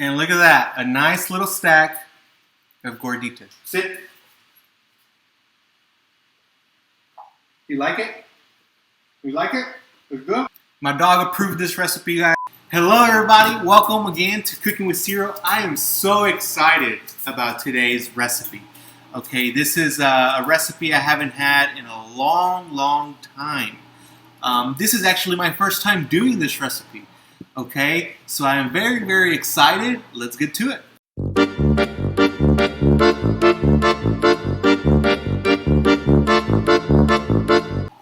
And look at that, a nice little stack of gorditas. Sit. You like it? You like it? It's good? My dog approved this recipe, guys. Hello everybody, welcome again to Cooking with Ciro. I am so excited about today's recipe. Okay, this is a recipe I haven't had in a long time. This is actually my first time doing this recipe. Okay, so I am very excited. Let's get to it.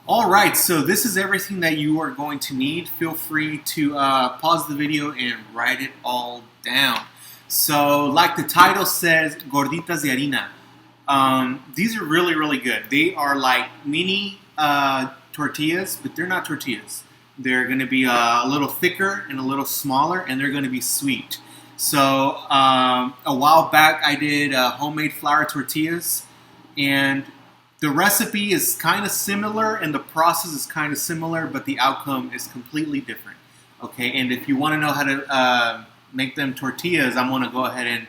Alright, so this is everything that you are going to need. Feel free to pause the video and write it all down. So, like the title says, Gorditas de Harina. These are really good. They are like mini tortillas, but they're not tortillas. They're going to be a little thicker and a little smaller, and they're going to be sweet. So, a while back I did homemade flour tortillas, and the recipe is kind of similar and the process is kind of similar, but the outcome is completely different. Okay, and if you want to know how to make them tortillas, I'm going to go ahead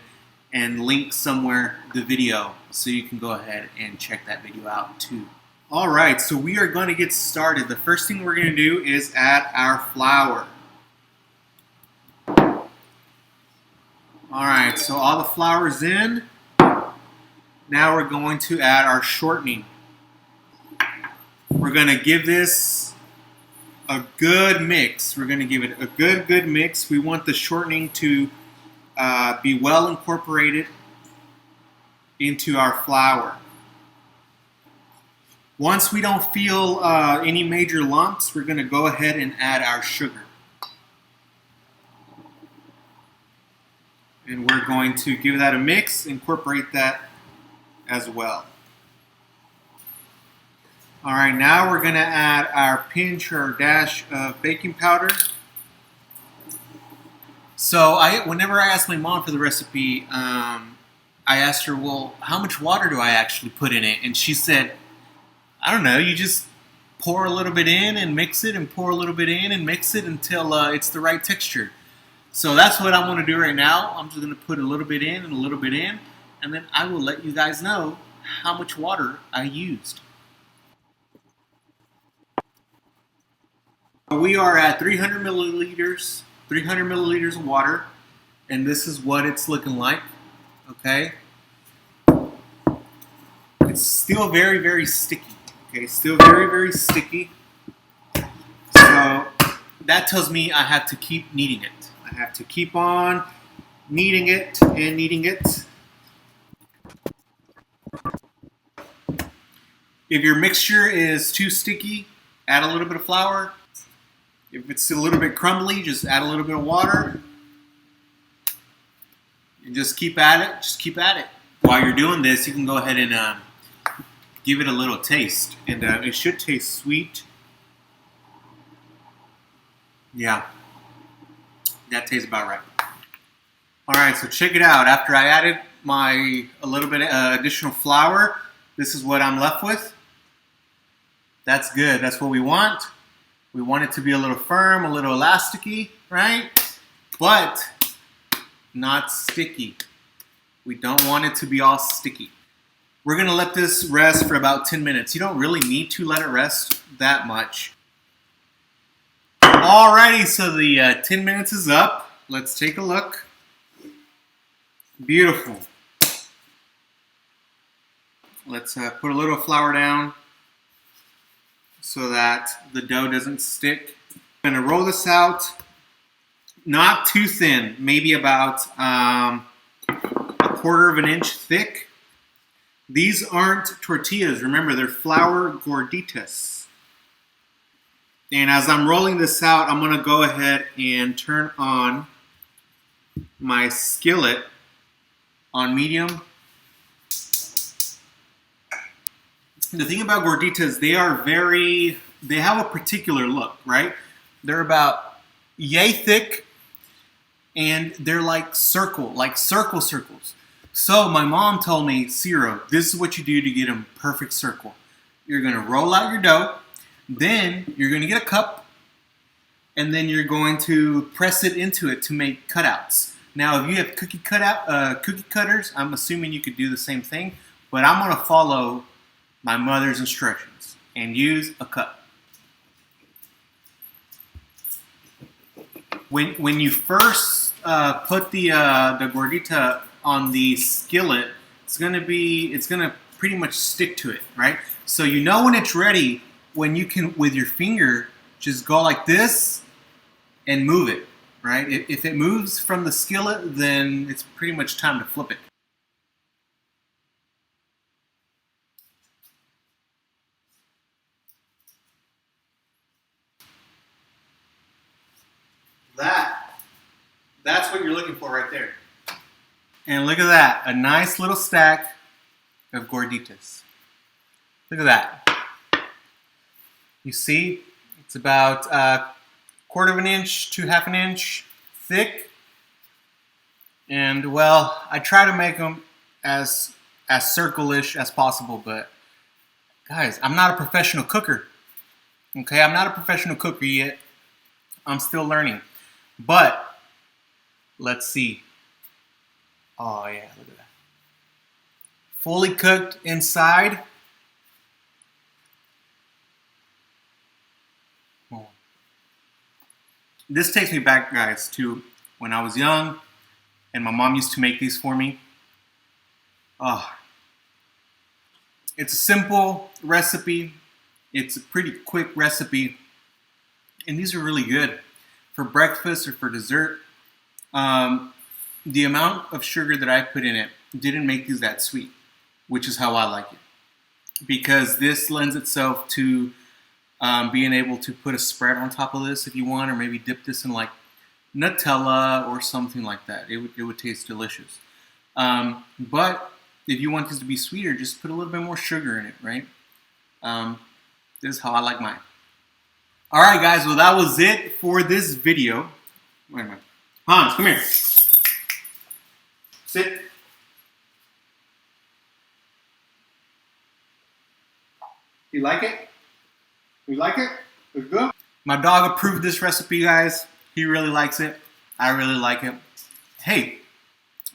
and link somewhere the video so you can go ahead and check that video out too. Alright, so we are going to get started. The first thing we're going to do is add our flour. Alright, so all the flour is in. Now we're going to add our shortening. We're going to give this a good mix. We're going to give it a good mix. We want the shortening to be well incorporated into our flour. Once we don't feel any major lumps, we're going to go ahead and add our sugar. And we're going to give that a mix, incorporate that as well. Alright, now we're going to add our pinch or dash of baking powder. So whenever I asked my mom for the recipe, I asked her, well, how much water do I actually put in it? And she said, I don't know, you just pour a little bit in and mix it and pour a little bit in and mix it until it's the right texture. So that's what I'm going to do right now. I'm just going to put a little bit in and a little bit in, and then I will let you guys know how much water I used. We are at 300 milliliters of water, and this is what it's looking like. Okay, it's still very sticky. Okay, still very sticky. So that tells me I have to keep kneading it. I have to keep on kneading it and kneading it. If your mixture is too sticky, add a little bit of flour. If it's a little bit crumbly, just add a little bit of water. And just keep at it. Just keep at it. While you're doing this, you can go ahead and give it a little taste. And it should taste sweet. Yeah. That tastes about right. Alright, so check it out. After I added a little bit additional flour, this is what I'm left with. That's good. That's what we want. We want it to be a little firm, a little elasticy, right? But not sticky. We don't want it to be all sticky. We're going to let this rest for about 10 minutes. You don't really need to let it rest that much. Alrighty, so the 10 minutes is up. Let's take a look. Beautiful. Let's put a little flour down so that the dough doesn't stick. I'm going to roll this out, not too thin, maybe about a quarter of an inch thick. These aren't tortillas. Remember, they're flour gorditas. And as I'm rolling this out, I'm going to go ahead and turn on my skillet on medium. The thing about gorditas, they have a particular look, right? They're about yay thick, and they're like circles. So my mom told me, Ciro, this is what you do to get a perfect circle. You're going to roll out your dough, then you're going to get a cup, and then you're going to press it into it to make cutouts. Now, if you have cookie cutters, I'm assuming you could do the same thing, but I'm going to follow my mother's instructions and use a cup. When you first put the gordita on the skillet, it's gonna pretty much stick to it, right? So you know when it's ready when you can, with your finger, just go like this and move it, right? If it moves from the skillet, then it's pretty much time to flip it. That's what you're looking for right there. And look at that, a nice little stack of gorditas. Look at that. You see, it's about a quarter of an inch to half an inch thick. And well, I try to make them as circle-ish as possible, but guys, I'm not a professional cooker. Okay, I'm not a professional cooker yet. I'm still learning. But let's see. Oh yeah, look at that. Fully cooked inside. Oh. This takes me back, guys, to when I was young and my mom used to make these for me. Oh. It's a simple recipe. It's a pretty quick recipe. And these are really good for breakfast or for dessert. The amount of sugar that I put in it didn't make these that sweet, which is how I like it. Because this lends itself to being able to put a spread on top of this if you want, or maybe dip this in like Nutella or something like that. It would taste delicious. But if you want this to be sweeter, just put a little bit more sugar in it, right? This is how I like mine. All right, guys, well, that was it for this video. Wait a minute. Hans, come here. Sit. You like it? You like it? It's good? My dog approved this recipe, guys. He really likes it. I really like it. Hey,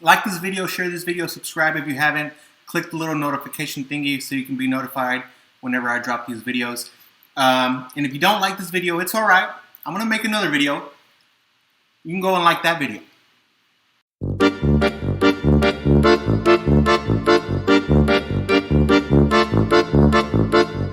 like this video, share this video, subscribe if you haven't. Click the little notification thingy so you can be notified whenever I drop these videos. And if you don't like this video, it's alright. I'm going to make another video. You can go and like that video.